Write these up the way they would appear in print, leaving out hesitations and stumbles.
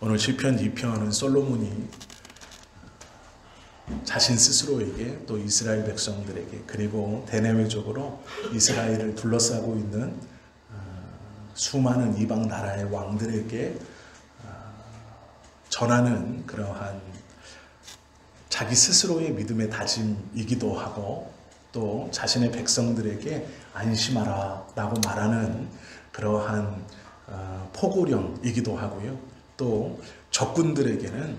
오늘 시편 2편은 솔로몬이 자신 스스로에게 또 이스라엘 백성들에게 그리고 대내외적으로 이스라엘을 둘러싸고 있는 수많은 이방 나라의 왕들에게 전하는 그러한 자기 스스로의 믿음의 다짐이기도 하고 또 자신의 백성들에게 안심하라 라고 말하는 그러한 포고령이기도 하고요. 또 적군들에게는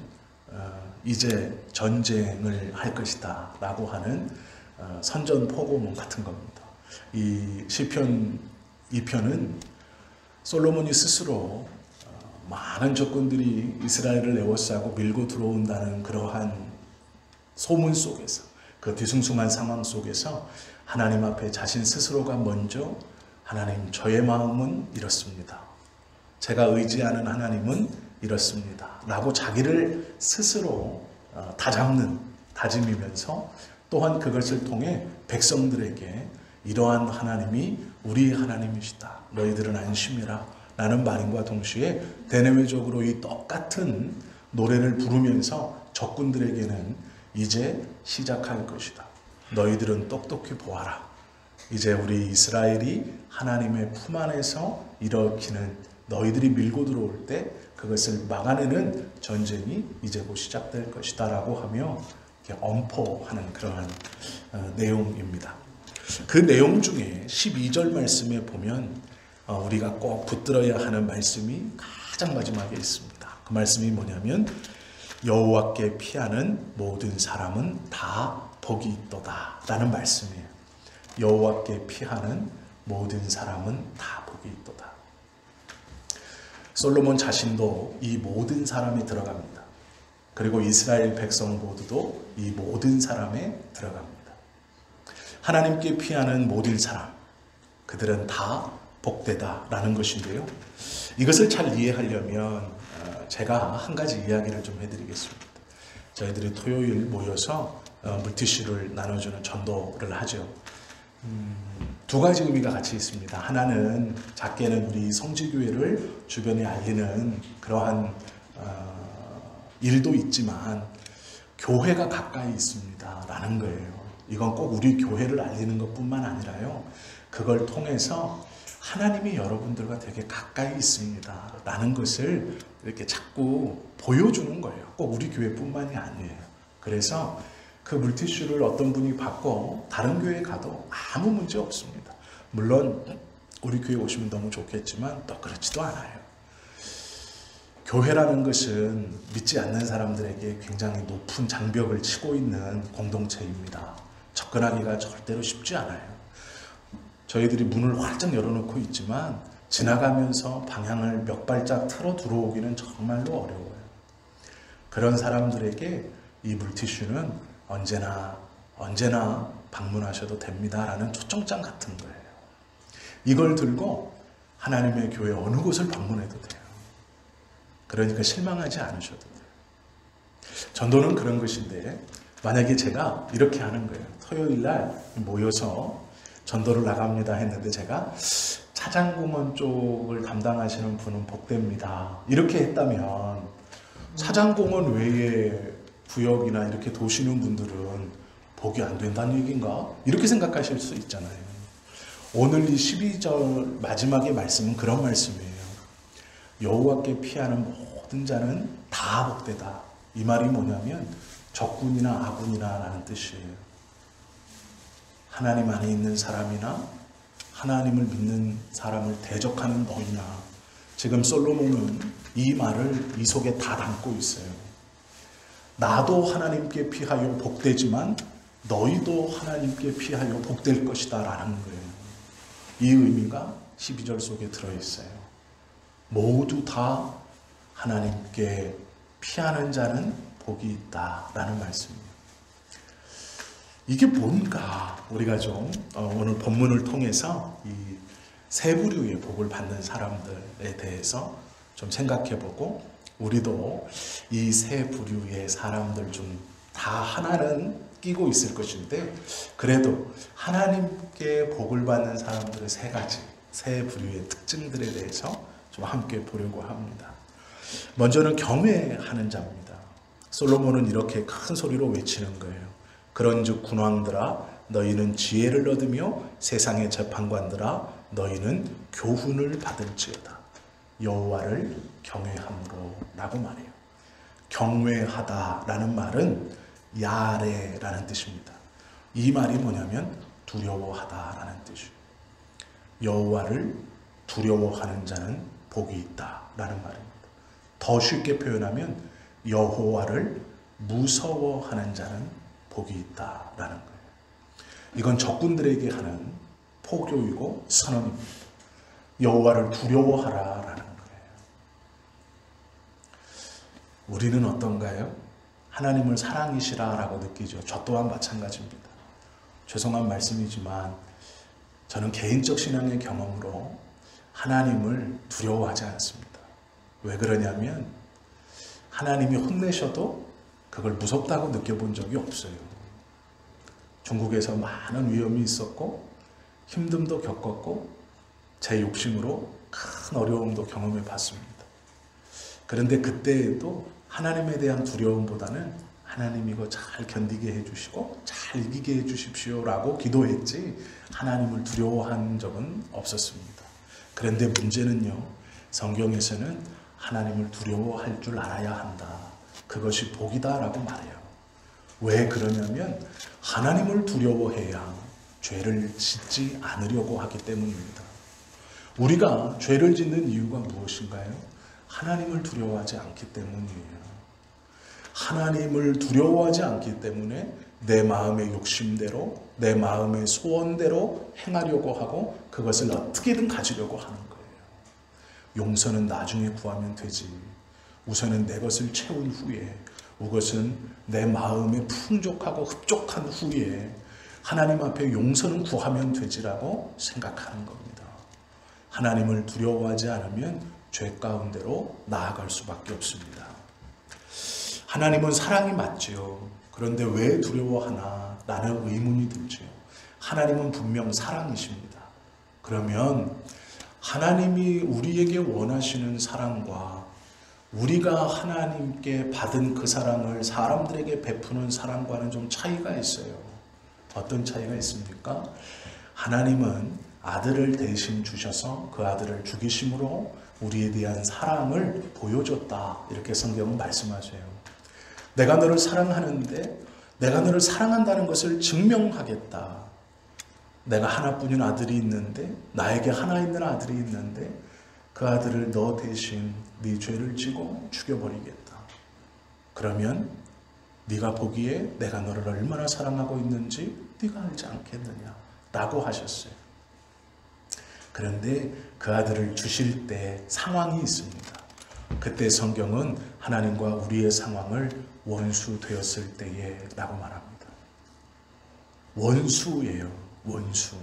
이제 전쟁을 할 것이다 라고 하는 선전포고문 같은 겁니다. 이 시편 2편은 솔로몬이 스스로 많은 적군들이 이스라엘을 에워싸고 밀고 들어온다는 그러한 소문 속에서 그 뒤숭숭한 상황 속에서 하나님 앞에 자신 스스로가 먼저 하나님 저의 마음은 이렇습니다. 제가 의지하는 하나님은 이렇습니다. 라고 자기를 스스로 다잡는 다짐이면서 또한 그것을 통해 백성들에게 이러한 하나님이 우리 하나님이시다. 너희들은 안심해라. 라는 말인과 동시에 대내외적으로 이 똑같은 노래를 부르면서 적군들에게는 이제 시작할 것이다. 너희들은 똑똑히 보아라. 이제 우리 이스라엘이 하나님의 품 안에서 일으키는 너희들이 밀고 들어올 때 그것을 막아내는 전쟁이 이제 곧 시작될 것이다 라고 하며 엄포하는 그러한 내용입니다. 그 내용 중에 12절 말씀에 보면 우리가 꼭 붙들어야 하는 말씀이 가장 마지막에 있습니다. 그 말씀이 뭐냐면 여호와께 피하는 모든 사람은 다 복이 있도다 라는 말씀이에요. 여호와께 피하는 모든 사람은 다 복이 있도다. 솔로몬 자신도 이 모든 사람에 들어갑니다. 그리고 이스라엘 백성 모두도 이 모든 사람에 들어갑니다. 하나님께 피하는 모든 사람, 그들은 다 복되다라는 것인데요. 이것을 잘 이해하려면 제가 한 가지 이야기를 좀 해드리겠습니다. 저희들이 토요일 모여서 물티슈를 나눠주는 전도를 하죠. 두 가지 의미가 같이 있습니다. 하나는 작게는 우리 성지교회를 주변에 알리는 그러한 일도 있지만 교회가 가까이 있습니다 라는 거예요. 이건 꼭 우리 교회를 알리는 것뿐만 아니라요. 그걸 통해서 하나님이 여러분들과 되게 가까이 있습니다 라는 것을 이렇게 자꾸 보여주는 거예요. 꼭 우리 교회뿐만이 아니에요. 그래서 그 물티슈를 어떤 분이 받고 다른 교회에 가도 아무 문제 없습니다. 물론 우리 교회 오시면 너무 좋겠지만 또 그렇지도 않아요. 교회라는 것은 믿지 않는 사람들에게 굉장히 높은 장벽을 치고 있는 공동체입니다. 접근하기가 절대로 쉽지 않아요. 저희들이 문을 활짝 열어놓고 있지만 지나가면서 방향을 몇 발짝 틀어 들어오기는 정말로 어려워요. 그런 사람들에게 이 물티슈는 언제나 방문하셔도 됩니다 라는 초청장 같은 거예요. 이걸 들고 하나님의 교회 어느 곳을 방문해도 돼요. 그러니까 실망하지 않으셔도 돼요. 전도는 그런 것인데 만약에 제가 이렇게 하는 거예요. 토요일날 모여서 전도를 나갑니다 했는데 제가 차장공원 쪽을 담당하시는 분은 복됩니다 이렇게 했다면 차장공원 외에 구역이나 이렇게 도시는 분들은 복이 안 된다는 얘기인가? 이렇게 생각하실 수 있잖아요. 오늘 이 12절 마지막의 말씀은 그런 말씀이에요. 여호와께 피하는 모든 자는 다 복되다. 이 말이 뭐냐면 적군이나 아군이나 라는 뜻이에요. 하나님 안에 있는 사람이나 하나님을 믿는 사람을 대적하는 너희나. 지금 솔로몬은 이 말을 이 속에 다 담고 있어요. 나도 하나님께 피하여 복되지만 너희도 하나님께 피하여 복될 것이다 라는 거예요. 이 의미가 12절 속에 들어있어요. 모두 다 하나님께 피하는 자는 복이 있다 라는 말씀이에요. 이게 뭔가 우리가 좀 오늘 본문을 통해서 이 세 부류의 복을 받는 사람들에 대해서 좀 생각해보고 우리도 이 세 부류의 사람들 중 다 하나는 끼고 있을 것인데 그래도 하나님께 복을 받는 사람들의 세 가지, 세 부류의 특징들에 대해서 좀 함께 보려고 합니다. 먼저는 경외하는 자입니다. 솔로몬은 이렇게 큰 소리로 외치는 거예요. 그런즉 군왕들아 너희는 지혜를 얻으며 세상의 재판관들아 너희는 교훈을 받을지어다. 여호와를 경외함으로 라고 말해요. 경외하다라는 말은 야레라는 뜻입니다. 이 말이 뭐냐면 두려워하다라는 뜻이에요. 여호와를 두려워하는 자는 복이 있다라는 말입니다. 더 쉽게 표현하면 여호와를 무서워하는 자는 복이 있다라는 거예요. 이건 적군들에게 하는 포교이고 선언입니다. 여호와를 두려워하라라는 거예요. 우리는 어떤가요? 하나님을 사랑이시라라고 느끼죠. 저 또한 마찬가지입니다. 죄송한 말씀이지만 저는 개인적 신앙의 경험으로 하나님을 두려워하지 않습니다. 왜 그러냐면 하나님이 혼내셔도 그걸 무섭다고 느껴본 적이 없어요. 중국에서 많은 위험이 있었고 힘듦도 겪었고 제 욕심으로 큰 어려움도 경험해 봤습니다. 그런데 그때에도 하나님에 대한 두려움보다는 하나님 이거 잘 견디게 해주시고 잘 이기게 해주십시오라고 기도했지 하나님을 두려워한 적은 없었습니다. 그런데 문제는요, 성경에서는 하나님을 두려워할 줄 알아야 한다. 그것이 복이다라고 말해요. 왜 그러냐면 하나님을 두려워해야 죄를 짓지 않으려고 하기 때문입니다. 우리가 죄를 짓는 이유가 무엇인가요? 하나님을 두려워하지 않기 때문이에요. 하나님을 두려워하지 않기 때문에 내 마음의 욕심대로 내 마음의 소원대로 행하려고 하고 그것을 어떻게든 가지려고 하는 거예요. 용서는 나중에 구하면 되지. 우선은 내 것을 채운 후에 그것은 내 마음에 풍족하고 흡족한 후에 하나님 앞에 용서는 구하면 되지라고 생각하는 겁니다. 하나님을 두려워하지 않으면 죄 가운데로 나아갈 수밖에 없습니다. 하나님은 사랑이 맞지요. 그런데 왜 두려워하나? 라는 의문이 들지요. 하나님은 분명 사랑이십니다. 그러면 하나님이 우리에게 원하시는 사랑과 우리가 하나님께 받은 그 사랑을 사람들에게 베푸는 사랑과는 좀 차이가 있어요. 어떤 차이가 있습니까? 하나님은 아들을 대신 주셔서 그 아들을 죽이심으로 우리에 대한 사랑을 보여줬다. 이렇게 성경은 말씀하세요. 내가 너를 사랑하는데 내가 너를 사랑한다는 것을 증명하겠다. 내가 하나뿐인 아들이 있는데 나에게 하나 있는 아들이 있는데 그 아들을 너 대신 네 죄를 지고 죽여버리겠다. 그러면 네가 보기에 내가 너를 얼마나 사랑하고 있는지 네가 알지 않겠느냐 라고 하셨어요. 그런데 그 아들을 주실 때 상황이 있습니다. 그때 성경은 하나님과 우리의 상황을 원수 되었을 때에 라고 말합니다. 원수예요. 원수.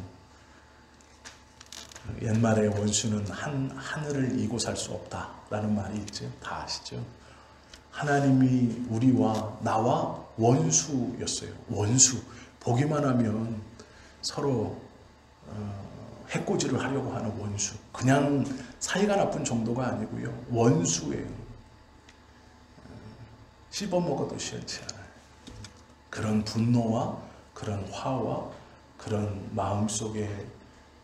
옛말에 원수는 하늘을 이고 살 수 없다라는 말이 있죠. 다 아시죠? 하나님이 우리와 나와 원수였어요. 원수. 보기만 하면 서로 해코지를 하려고 하는 원수. 그냥 사이가 나쁜 정도가 아니고요. 원수예요. 씹어먹어도 싫지 않아요. 그런 분노와 그런 화와 그런 마음속에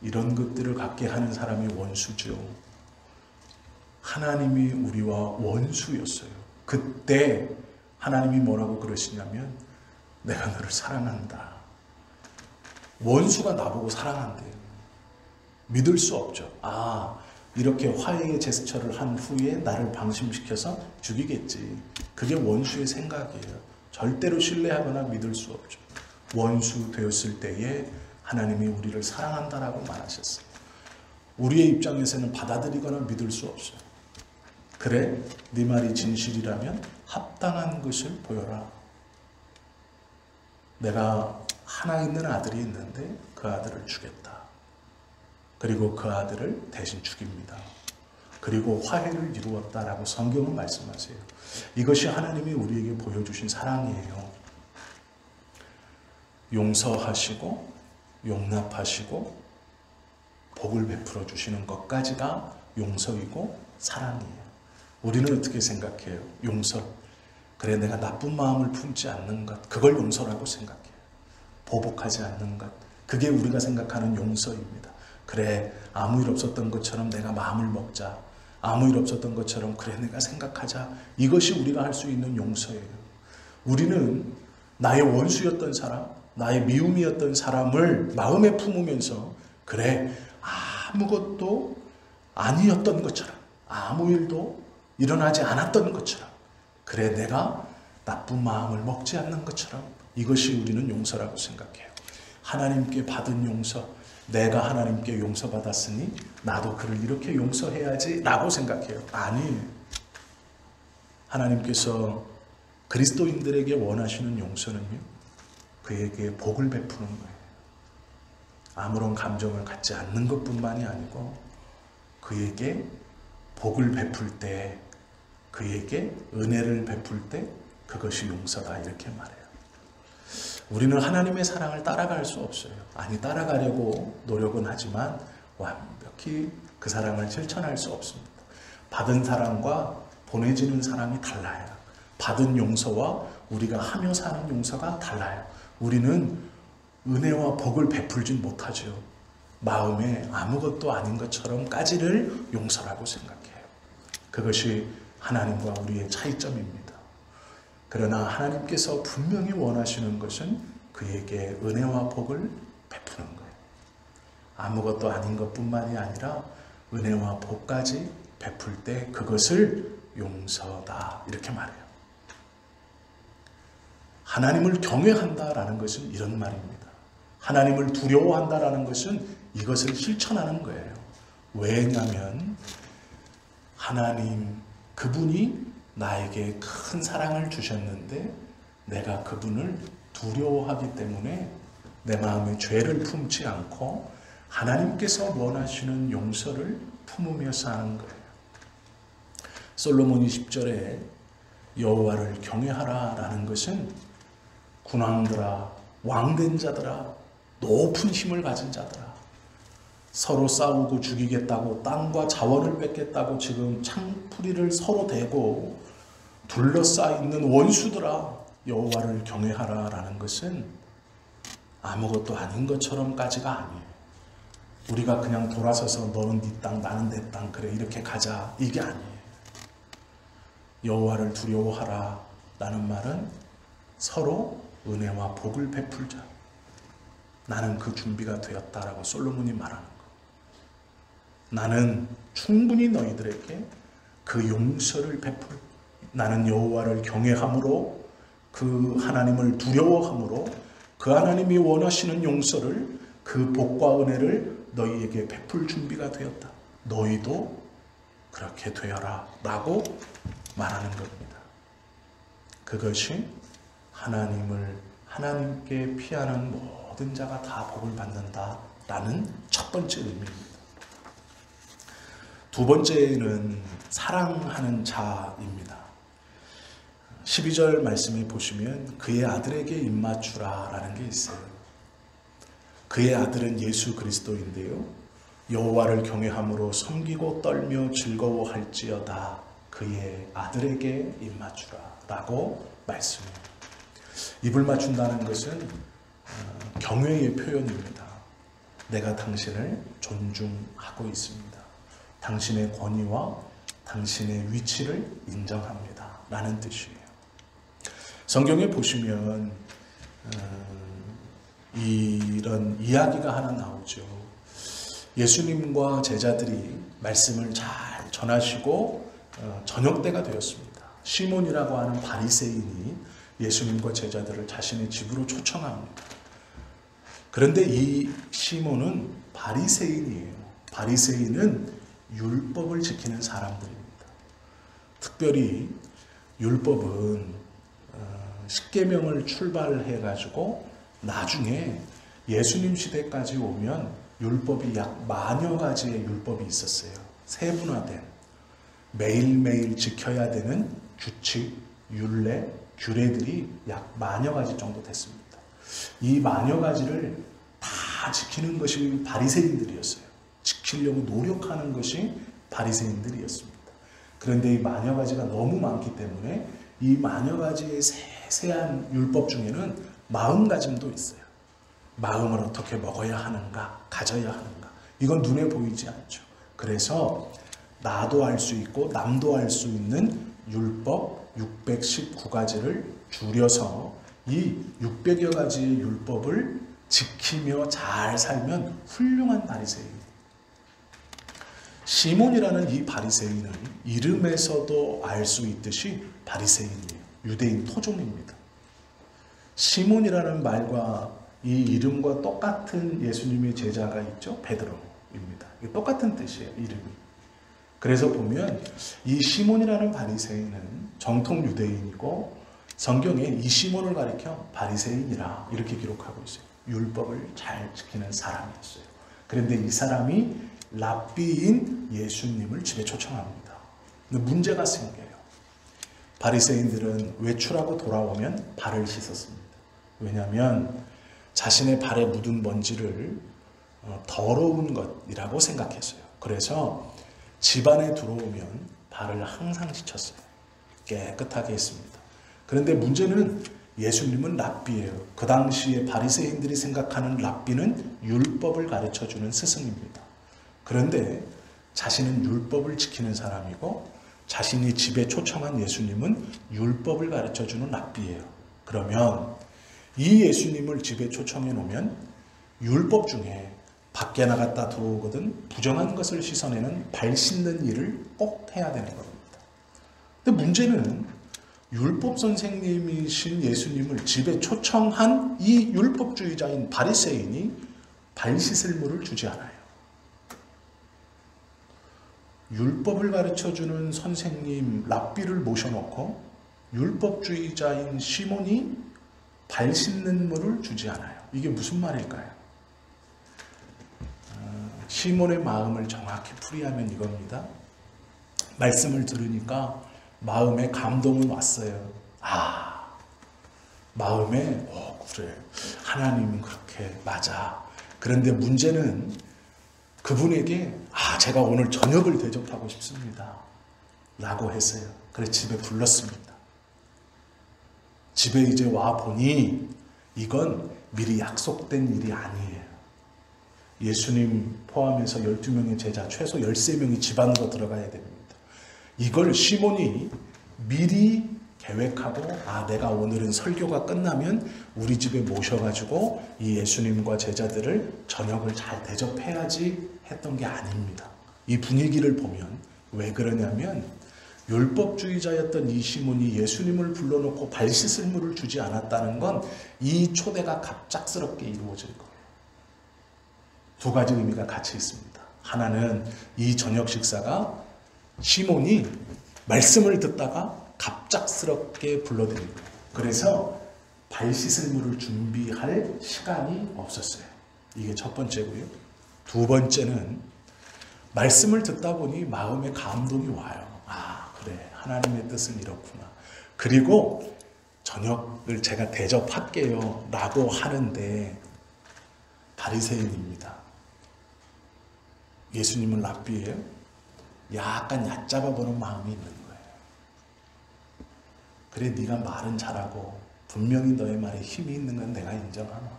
이런 것들을 갖게 하는 사람이 원수죠. 하나님이 우리와 원수였어요. 그때 하나님이 뭐라고 그러시냐면 내가 너를 사랑한다. 원수가 나보고 사랑한대요. 믿을 수 없죠. 아, 이렇게 화해의 제스처를 한 후에 나를 방심시켜서 죽이겠지. 그게 원수의 생각이에요. 절대로 신뢰하거나 믿을 수 없죠. 원수 되었을 때에 하나님이 우리를 사랑한다라고 말하셨어요. 우리의 입장에서는 받아들이거나 믿을 수 없어요. 그래? 네 말이 진실이라면 합당한 것을 보여라. 내가 하나 있는 아들이 있는데 그 아들을 주겠다. 그리고 그 아들을 대신 죽입니다. 그리고 화해를 이루었다라고 성경은 말씀하세요. 이것이 하나님이 우리에게 보여주신 사랑이에요. 용서하시고 용납하시고 복을 베풀어 주시는 것까지가 용서이고 사랑이에요. 우리는 어떻게 생각해요? 용서. 그래, 내가 나쁜 마음을 품지 않는 것, 그걸 용서라고 생각해요. 보복하지 않는 것, 그게 우리가 생각하는 용서입니다. 그래, 아무 일 없었던 것처럼 내가 마음을 먹자. 아무 일 없었던 것처럼 그래, 내가 생각하자. 이것이 우리가 할 수 있는 용서예요. 우리는 나의 원수였던 사람, 나의 미움이었던 사람을 마음에 품으면서 그래, 아무것도 아니었던 것처럼, 아무 일도 일어나지 않았던 것처럼, 그래, 내가 나쁜 마음을 먹지 않는 것처럼, 이것이 우리는 용서라고 생각해요. 하나님께 받은 용서, 내가 하나님께 용서받았으니 나도 그를 이렇게 용서해야지 라고 생각해요. 아니에요. 하나님께서 그리스도인들에게 원하시는 용서는요, 그에게 복을 베푸는 거예요. 아무런 감정을 갖지 않는 것뿐만이 아니고 그에게 복을 베풀 때, 그에게 은혜를 베풀 때 그것이 용서다, 이렇게 말해요. 우리는 하나님의 사랑을 따라갈 수 없어요. 아니, 따라가려고 노력은 하지만 완벽히 그 사랑을 실천할 수 없습니다. 받은 사랑과 보내지는 사랑이 달라요. 받은 용서와 우리가 하며 사는 용서가 달라요. 우리는 은혜와 복을 베풀진 못하죠. 마음에 아무것도 아닌 것처럼까지를 용서라고 생각해요. 그것이 하나님과 우리의 차이점입니다. 그러나 하나님께서 분명히 원하시는 것은 그에게 은혜와 복을 베푸는 거예요. 아무것도 아닌 것뿐만이 아니라 은혜와 복까지 베풀 때 그것을 용서다, 이렇게 말해요. 하나님을 경외한다라는 것은 이런 말입니다. 하나님을 두려워한다라는 것은 이것을 실천하는 거예요. 왜냐하면 하나님, 그분이 나에게 큰 사랑을 주셨는데 내가 그분을 두려워하기 때문에 내 마음에 죄를 품지 않고 하나님께서 원하시는 용서를 품으며 사는 거예요. 솔로몬이 10절에 여호와를 경외하라 라는 것은 군왕들아, 왕된 자들아, 높은 힘을 가진 자들아, 서로 싸우고 죽이겠다고 땅과 자원을 뺏겠다고 지금 창풀이를 서로 대고 둘러싸여 있는 원수들아, 여호와를 경외하라 라는 것은 아무것도 아닌 것처럼까지가 아니에요. 우리가 그냥 돌아서서 너는 네 땅, 나는 내 땅, 그래 이렇게 가자, 이게 아니에요. 여호와를 두려워하라 라는 말은 서로 은혜와 복을 베풀자. 나는 그 준비가 되었다라고 솔로몬이 말하는 거. 나는 충분히 너희들에게 그 용서를 베풀, 나는 여호와를 경외함으로, 그 하나님을 두려워함으로 그 하나님이 원하시는 용서를, 그 복과 은혜를 너희에게 베풀 준비가 되었다. 너희도 그렇게 되어라 라고 말하는 겁니다. 그것이 하나님께 피하는 모든 자가 다 복을 받는다 라는 첫 번째 의미입니다. 두 번째는 사랑하는 자입니다. 12절 말씀에 보시면 그의 아들에게 입맞추라 라는 게 있어요. 그의 아들은 예수 그리스도인데요, 여호와를 경외함으로 섬기고 떨며 즐거워할지어다 그의 아들에게 입맞추라 라고 말씀해요. 입을 맞춘다는 것은 경외의 표현입니다. 내가 당신을 존중하고 있습니다. 당신의 권위와 당신의 위치를 인정합니다 라는 뜻이에요. 성경에 보시면 이런 이야기가 하나 나오죠. 예수님과 제자들이 말씀을 잘 전하시고 저녁 때가 되었습니다. 시몬이라고 하는 바리새인이 예수님과 제자들을 자신의 집으로 초청합니다. 그런데 이 시몬은 바리새인이에요. 바리새인은 율법을 지키는 사람들입니다. 특별히 율법은 십계명을 출발해가지고 나중에 예수님 시대까지 오면 율법이 약 10,000여 가지의 율법이 있었어요. 세분화된, 매일매일 지켜야 되는 규칙, 율례, 규례들이 약 10,000여 가지 정도 됐습니다. 이 10,000여 가지를 다 지키는 것이 바리새인들이었어요. 지키려고 노력하는 것이 바리새인들이었습니다. 그런데 이 만여 가지가 너무 많기 때문에 이 만여 가지의 세세한 율법 중에는 마음가짐도 있어요. 마음을 어떻게 먹어야 하는가, 가져야 하는가. 이건 눈에 보이지 않죠. 그래서 나도 알 수 있고 남도 알 수 있는 율법 619가지를 줄여서 이 600여 가지의 율법을 지키며 잘 살면 훌륭한 바리새인. 시몬이라는 이 바리새인은 이름에서도 알 수 있듯이 바리새인이에요. 유대인 토종입니다. 시몬이라는 말과 이 이름과 똑같은 예수님의 제자가 있죠. 베드로입니다. 똑같은 뜻이에요. 이름이. 그래서 보면 이 시몬이라는 바리새인은 정통 유대인이고 성경에 이 시몬을 가리켜 바리새인이라 이렇게 기록하고 있어요. 율법을 잘 지키는 사람이었어요. 그런데 이 사람이 랍비인 예수님을 집에 초청합니다. 근데 문제가 생겨요. 바리새인들은 외출하고 돌아오면 발을 씻었습니다. 왜냐하면 자신의 발에 묻은 먼지를 더러운 것이라고 생각했어요. 그래서 집안에 들어오면 발을 항상 씻었어요. 깨끗하게 했습니다. 그런데 문제는 예수님은 랍비예요. 그 당시에 바리새인들이 생각하는 랍비는 율법을 가르쳐주는 스승입니다. 그런데 자신은 율법을 지키는 사람이고 자신이 집에 초청한 예수님은 율법을 가르쳐주는 랍비예요. 그러면 이 예수님을 집에 초청해 놓으면 율법 중에 밖에 나갔다 들어오거든 부정한 것을 씻어내는 발 씻는 일을 꼭 해야 되는 겁니다. 근데 문제는 율법 선생님이신 예수님을 집에 초청한 이 율법주의자인 바리새인이 발 씻을 물을 주지 않아요. 율법을 가르쳐주는 선생님 랍비를 모셔놓고 율법주의자인 시몬이 발 씻는 물을 주지 않아요. 이게 무슨 말일까요? 시몬의 마음을 정확히 풀이하면 이겁니다. 말씀을 들으니까 마음에 감동은 왔어요. 마음에 그래 하나님은 그렇게 맞아. 그런데 문제는 그분에게 제가 오늘 저녁을 대접하고 싶습니다 라고 했어요. 그래서 집에 불렀습니다. 집에 이제 와 보니 이건 미리 약속된 일이 아니에요. 예수님 포함해서 12명의 제자 최소 13명이 집 안으로 들어가야 됩니다. 이걸 시몬이 미리 계획하고 내가 오늘은 설교가 끝나면 우리 집에 모셔가지고 이 예수님과 제자들을 저녁을 잘 대접해야지 했던 게 아닙니다. 이 분위기를 보면 왜 그러냐면 율법주의자였던 이 시몬이 예수님을 불러놓고 발 씻을 물을 주지 않았다는 건 이 초대가 갑작스럽게 이루어질 거예요. 두 가지 의미가 같이 있습니다. 하나는 이 저녁 식사가 시몬이 말씀을 듣다가 갑작스럽게 불러드린 거예요. 그래서 발 씻을 물을 준비할 시간이 없었어요. 이게 첫 번째고요. 두 번째는 말씀을 듣다 보니 마음에 감동이 와요. 그래 하나님의 뜻은 이렇구나. 그리고 저녁을 제가 대접할게요 라고 하는데 바리새인입니다. 예수님은 랍비예요. 약간 얕잡아보는 마음이 있는 거예요. 그래 네가 말은 잘하고 분명히 너의 말에 힘이 있는 건 내가 인정하나.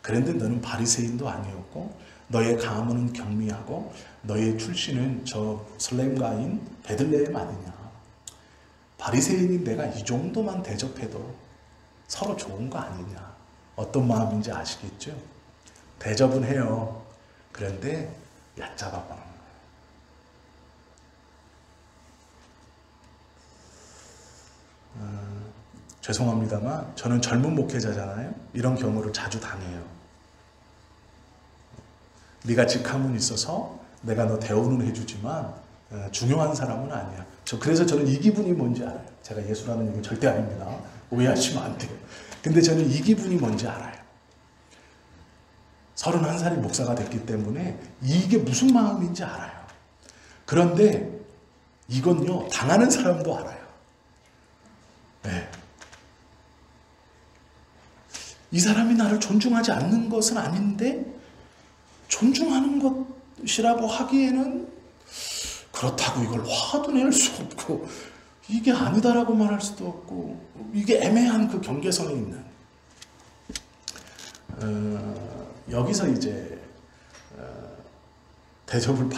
그런데 너는 바리새인도 아니었고 너의 가문은 경미하고 너의 출신은 저 슬렘가인 베들레헴 아니냐. 바리새인인 내가 이 정도만 대접해도 서로 좋은 거 아니냐. 어떤 마음인지 아시겠죠? 대접은 해요. 그런데 얕잡아보는 거예요. 죄송합니다만 저는 젊은 목회자잖아요. 이런 경우를 자주 당해요. 네가 직함은 있어서 내가 너 대우는 해주지만 중요한 사람은 아니야. 그래서 저는 이 기분이 뭔지 알아요. 제가 예수라는 얘기는 절대 아닙니다. 오해하시면 안 돼요. 근데 저는 이 기분이 뭔지 알아요. 31살이 목사가 됐기 때문에 이게 무슨 마음인지 알아요. 그런데 이건요 당하는 사람도 알아요. 네. 이 사람이 나를 존중하지 않는 것은 아닌데 존중하는 것이라고 하기에는 그렇다고 이걸 화도 낼 수 없고 이게 아니다라고 말할 수도 없고 이게 애매한 그 경계선에 있는 여기서 이제 대접을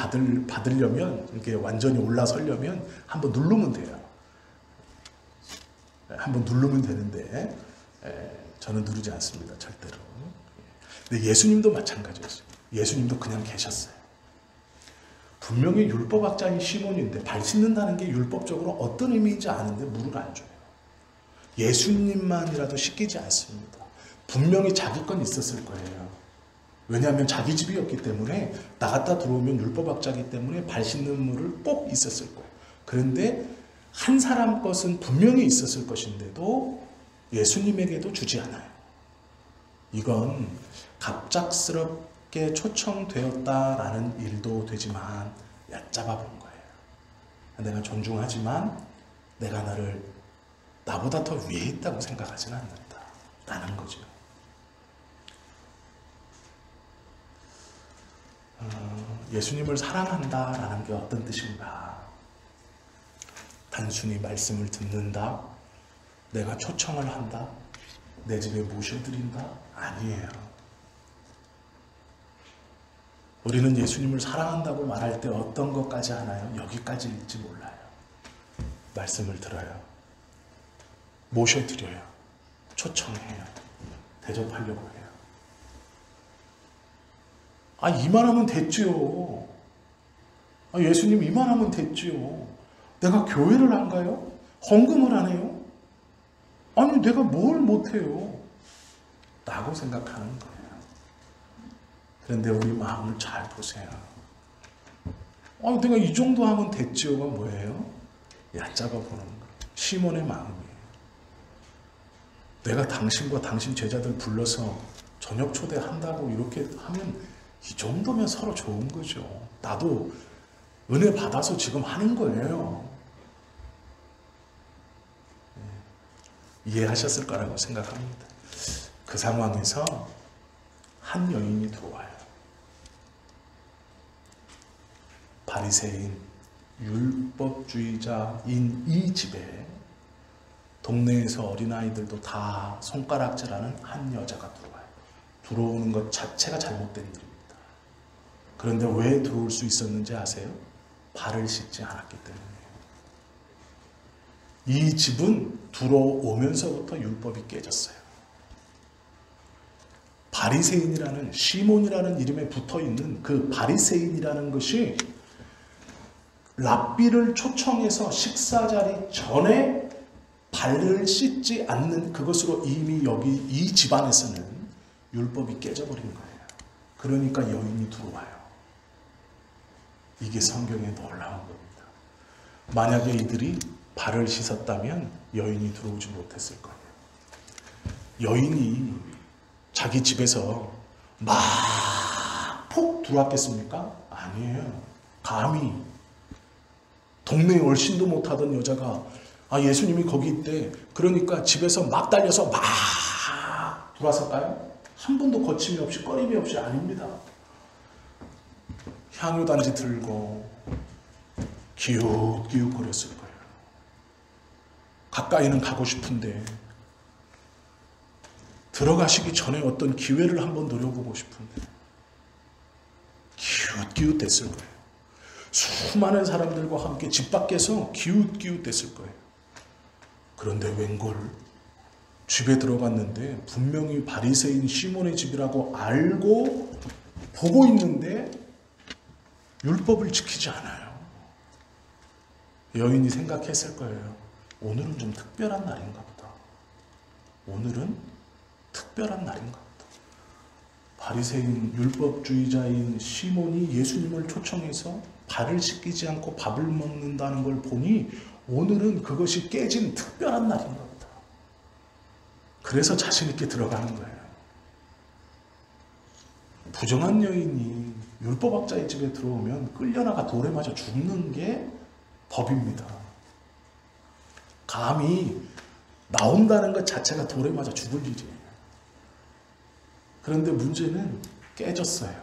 받으려면 이렇게 완전히 올라서려면 한번 누르면 돼요. 한번 누르면 되는데 저는 누르지 않습니다. 절대로. 근데 예수님도 마찬가지였어요. 예수님도 그냥 계셨어요. 분명히 율법학자인 시몬인데 발 씻는다는 게 율법적으로 어떤 의미인지 아는데 물을 안 줘요. 예수님만이라도 씻기지 않습니다. 분명히 자기 건 있었을 거예요. 왜냐하면 자기 집이었기 때문에 나갔다 들어오면 율법학자이기 때문에 발 씻는 물을 꼭 있었을 거예요. 그런데 한 사람 것은 분명히 있었을 것인데도 예수님에게도 주지 않아요. 이건 갑작스럽게 초청되었다라는 일도 되지만 얕잡아 본 거예요. 내가 존중하지만 내가 너를 나보다 더 위에 있다고 생각하지는 않는다 라는 거죠. 예수님을 사랑한다라는 게 어떤 뜻인가? 단순히 말씀을 듣는다? 내가 초청을 한다? 내 집에 모셔드린다? 아니에요. 우리는 예수님을 사랑한다고 말할 때 어떤 것까지 하나요? 여기까지일지 몰라요. 말씀을 들어요. 모셔드려요. 초청해요. 대접하려고 해요. 이만하면 됐지요. 예수님 이만하면 됐지요. 내가 교회를 안 가요? 헌금을 안 해요? 아니 내가 뭘 못해요? 라고 생각하는 거예요. 그런데 우리 마음을 잘 보세요. 내가 이 정도 하면 됐지요가 뭐예요? 얕잡아 보는 거예요. 시몬의 마음이에요. 내가 당신과 당신 제자들 불러서 저녁 초대한다고 이렇게 하면 이 정도면 서로 좋은 거죠. 나도 은혜 받아서 지금 하는 거예요. 이해하셨을 거라고 생각합니다. 그 상황에서 한 여인이 들어와요. 바리새인, 율법주의자인 이 집에 동네에서 어린아이들도 다 손가락질하는 한 여자가 들어와요. 들어오는 것 자체가 잘못된 일입니다. 그런데 왜 들어올 수 있었는지 아세요? 발을 씻지 않았기 때문이에요. 이 집은 들어오면서부터 율법이 깨졌어요. 바리새인이라는 시몬이라는 이름에 붙어있는 그 바리새인이라는 것이 랍비를 초청해서 식사자리 전에 발을 씻지 않는 그것으로 이미 여기 이 집안에서는 율법이 깨져버린 거예요. 그러니까 여인이 들어와요. 이게 성경에 놀라운 겁니다. 만약에 이들이 발을 씻었다면 여인이 들어오지 못했을 거예요. 여인이 자기 집에서 막 폭 들어왔겠습니까? 아니에요. 감히 동네에 얼씬도 못하던 여자가 예수님이 거기 있대. 그러니까 집에서 막 달려서 막 들어왔을까요? 한 번도 거침이 없이 꺼림이 없이 아닙니다. 향유단지 들고 기웃기웃 거렸을 거예요. 가까이는 가고 싶은데 들어가시기 전에 어떤 기회를 한번 노려보고 싶은데 기웃기웃 됐을 거예요. 수많은 사람들과 함께 집 밖에서 기웃기웃 됐을 거예요. 그런데 웬걸 집에 들어갔는데 분명히 바리새인 시몬의 집이라고 알고 보고 있는데 율법을 지키지 않아요. 여인이 생각했을 거예요. 오늘은 좀 특별한 날인가 보다. 오늘은 특별한 날인가 보다. 바리새인 율법주의자인 시몬이 예수님을 초청해서 발을 씻기지 않고 밥을 먹는다는 걸 보니 오늘은 그것이 깨진 특별한 날인가 보다. 그래서 자신 있게 들어가는 거예요. 부정한 여인이 율법학자의 집에 들어오면 끌려나가 돌에 맞아 죽는 게 법입니다. 감히 나온다는 것 자체가 돌에 맞아 죽을 일이에요. 그런데 문제는 깨졌어요.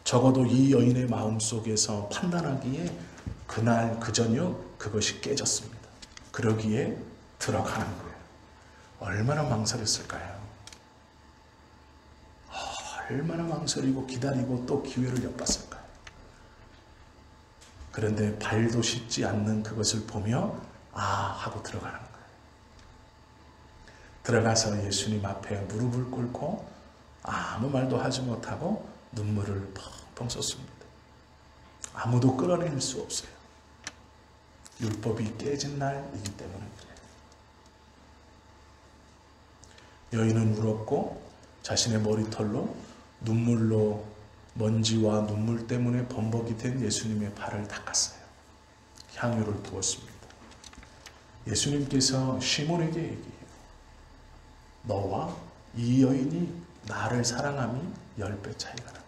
적어도 이 여인의 마음속에서 판단하기에 그날 그 저녁 그것이 깨졌습니다. 그러기에 들어가는 거예요. 얼마나 망설였을까요? 얼마나 망설이고 기다리고 또 기회를 엿봤을까요? 그런데 발도 씻지 않는 그것을 보며 하고 들어가는 거예요. 들어가서 예수님 앞에 무릎을 꿇고 아무 말도 하지 못하고 눈물을 펑펑 쏟습니다. 아무도 끌어낼 수 없어요. 율법이 깨진 날이기 때문에 그래요. 여인은 울었고 자신의 머리털로 눈물로 먼지와 눈물 때문에 범벅이 된 예수님의 발을 닦았어요. 향유를 부었습니다. 예수님께서 시몬에게 얘기해요. 너와 이 여인이 나를 사랑함이 10배 차이가 난다.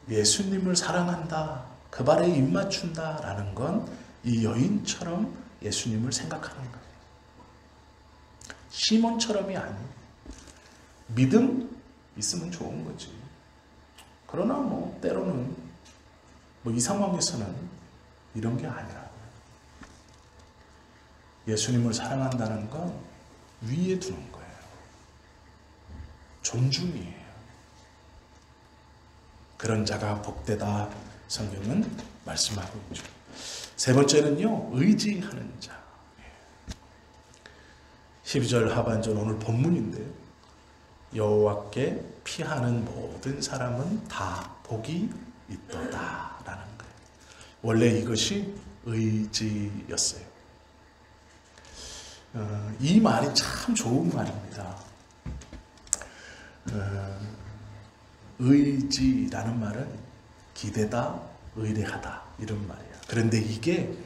예수님을 사랑한다, 그 발에 입맞춘다 라는 건 이 여인처럼 예수님을 생각하는 거예요. 시몬처럼이 아니에요. 믿음 있으면 좋은 거지. 그러나 때로는 이 상황에서는 이런 게 아니라 예수님을 사랑한다는 건 위에 두는 거예요. 존중이에요. 그런 자가 복되다 성경은 말씀하고 있죠. 세 번째는요, 의지하는 자. 12절 하반절 오늘 본문인데요. 여호와께 피하는 모든 사람은 다 복이 있도다 라는 거예요. 원래 이것이 의지였어요. 이 말이 참 좋은 말입니다. 의지라는 말은 기대다, 의뢰하다 이런 말이에요. 그런데 이게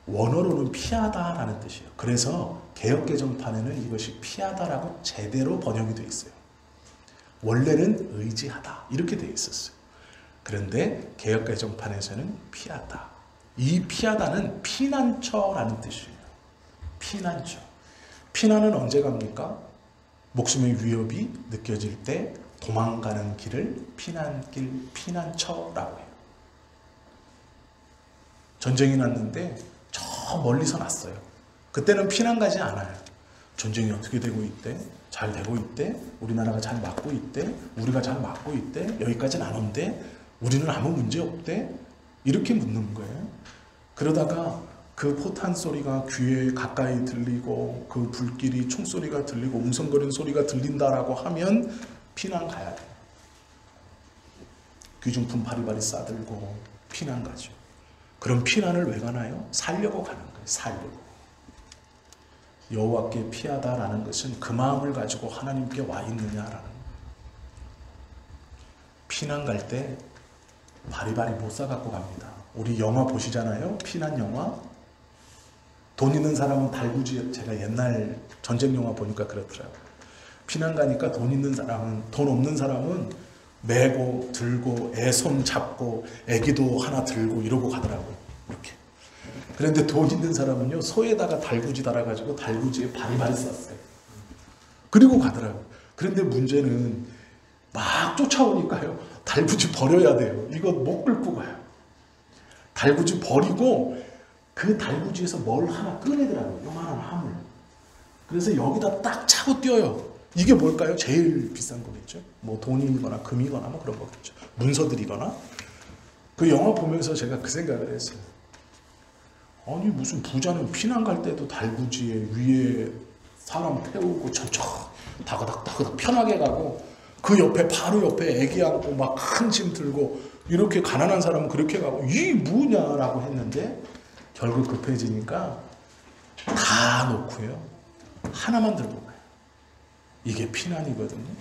원어로는 피하다라는 뜻이에요. 그래서 개역개정판에는 이것이 피하다라고 제대로 번역이 되어 있어요. 원래는 의지하다 이렇게 되어 있었어요. 그런데 개역개정판에서는 피하다. 이 피하다는 피난처라는 뜻이에요. 피난처. 피난은 언제 갑니까? 목숨의 위협이 느껴질 때 도망가는 길을 피난길, 피난처라고 해요. 전쟁이 났는데 저 멀리서 났어요. 그때는 피난 가지 않아요. 전쟁이 어떻게 되고 있대? 잘 되고 있대? 우리나라가 잘 막고 있대? 우리가 잘 막고 있대? 여기까지는 안 온대? 우리는 아무 문제 없대? 이렇게 묻는 거예요. 그러다가 그 포탄 소리가 귀에 가까이 들리고 그 불길이 총소리가 들리고 웅성거리는 소리가 들린다라고 하면 피난 가야 돼요. 귀중품 바리바리 싸들고 피난 가죠. 그럼 피난을 왜 가나요? 살려고 가는 거예요. 살려고. 여호와께 피하다라는 것은 그 마음을 가지고 하나님께 와 있느냐라는 거예요. 피난 갈 때 바리바리 못 사갖고 갑니다. 우리 영화 보시잖아요. 피난 영화. 돈 있는 사람은 달구지, 제가 옛날 전쟁 영화 보니까 그렇더라고요. 피난 가니까 돈 있는 사람은, 돈 없는 사람은 메고 들고 애 손 잡고 애기도 하나 들고 이러고 가더라고요. 이렇게. 그런데 돈 있는 사람은요, 소에다가 달구지 달아가지고 달구지에 바리바리 쌌어요. 그리고 가더라고요. 그런데 문제는 막 쫓아오니까요, 달구지 버려야 돼요. 이거 못 끌고 가요. 달구지 버리고 그 달구지에서 뭘 하나 꺼내더라고요. 요만한 화물. 그래서 여기다 딱 차고 뛰어요. 이게 뭘까요? 제일 비싼 거겠죠. 뭐 돈이거나 금이거나 뭐 그런 거겠죠. 문서들이거나. 그 영화 보면서 제가 그 생각을 했어요. 아니 무슨 부자는 피난 갈 때도 달구지에 위에 사람 태우고 척척 다그닥 편하게 가고 그 옆에 바로 옆에 애기 안고 막 큰 짐 들고 이렇게 가난한 사람은 그렇게 가고 이 뭐냐라고 했는데 결국 급해지니까 다 놓고요. 하나만 들고 가요. 이게 피난이거든요.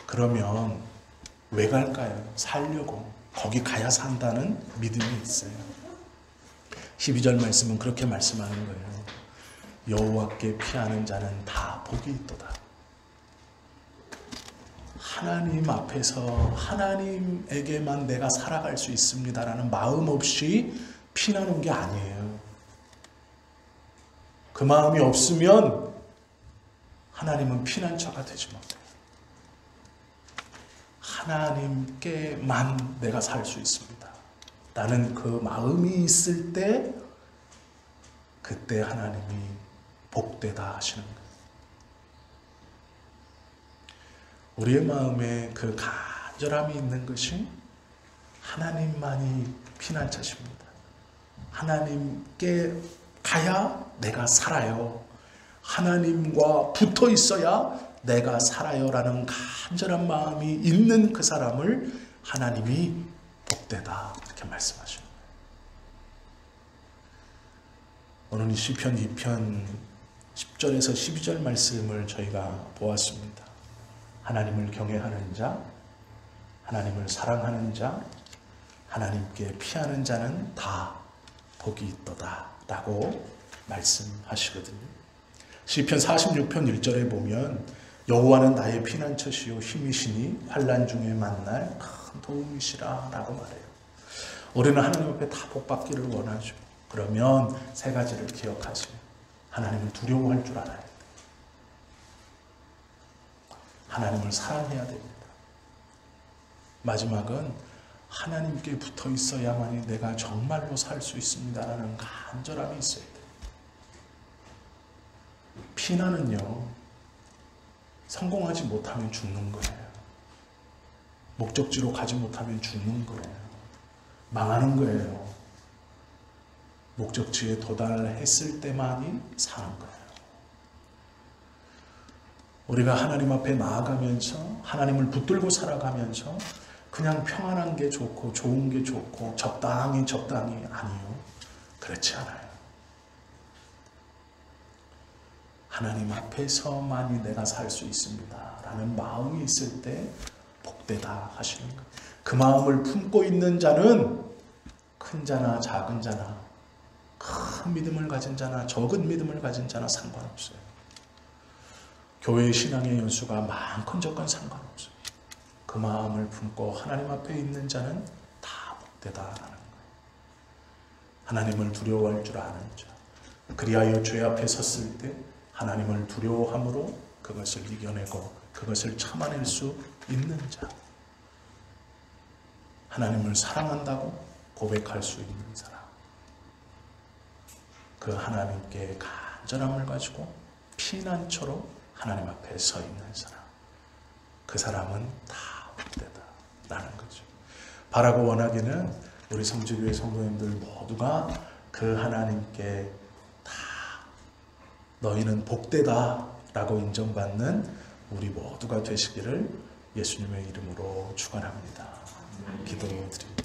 그러면 왜 갈까요? 살려고. 거기 가야 산다는 믿음이 있어요. 12절 말씀은 그렇게 말씀하는 거예요. 여호와께 피하는 자는 다 복이 있도다. 하나님 앞에서 하나님에게만 내가 살아갈 수 있습니다라는 마음 없이 피나는 게 아니에요. 그 마음이 없으면 하나님은 피난처가 되지 못해요. 하나님께만 내가 살 수 있습니다 라는 그 마음이 있을 때 그때 하나님이 복되다 하시는 거예요. 우리의 마음에 그 간절함이 있는 것이 하나님만이 피난처십니다. 하나님께 가야 내가 살아요. 하나님과 붙어 있어야 내가 살아요 라는 간절한 마음이 있는 그 사람을 하나님이 복되다 이렇게 말씀하십니다. 오늘 이 시편 2편 10절에서 12절 말씀을 저희가 보았습니다. 하나님을 경외하는 자, 하나님을 사랑하는 자, 하나님께 피하는 자는 다 복이 있도다 라고 말씀하시거든요. 시편 46편 1절에 보면 여호와는 나의 피난처시요 힘이시니 환난 중에 만날 큰 도움이시라 라고 말해요. 우리는 하나님 앞에 다 복받기를 원하죠. 그러면 세 가지를 기억하세요. 하나님을 두려워할 줄 알아야 돼요. 하나님을 사랑해야 됩니다. 마지막은 하나님께 붙어 있어야만이 내가 정말로 살 수 있습니다라는 간절함이 있어야 돼요. 피난은요, 성공하지 못하면 죽는 거예요. 목적지로 가지 못하면 죽는 거예요. 망하는 거예요. 목적지에 도달했을 때만이 사는 거예요. 우리가 하나님 앞에 나아가면서 하나님을 붙들고 살아가면서 그냥 평안한 게 좋고 좋은 게 좋고 적당히 아니요. 그렇지 않아요. 하나님 앞에서만이 내가 살 수 있습니다 라는 마음이 있을 때 복되다 하시는 거예요. 그 마음을 품고 있는 자는 큰 자나 작은 자나 큰 믿음을 가진 자나 적은 믿음을 가진 자나 상관없어요. 교회의 신앙의 연수가 많건 적건 상관없어요. 그 마음을 품고 하나님 앞에 있는 자는 다 복되다라는 거예요. 하나님을 두려워할 줄 아는 자. 그리하여 죄 앞에 섰을 때 하나님을 두려워함으로 그것을 이겨내고 그것을 참아낼 수 있는 자. 하나님을 사랑한다고 고백할 수 있는 사람. 그 하나님께 간절함을 가지고 피난처로 하나님 앞에 서 있는 사람. 그 사람은 다 복되다라는 거죠. 바라고 원하기는 우리 성지교회 성도님들 모두가 그 하나님께 다 너희는 복되다라고 인정받는 우리 모두가 되시기를 예수님의 이름으로 축원합니다. 기도드립니다.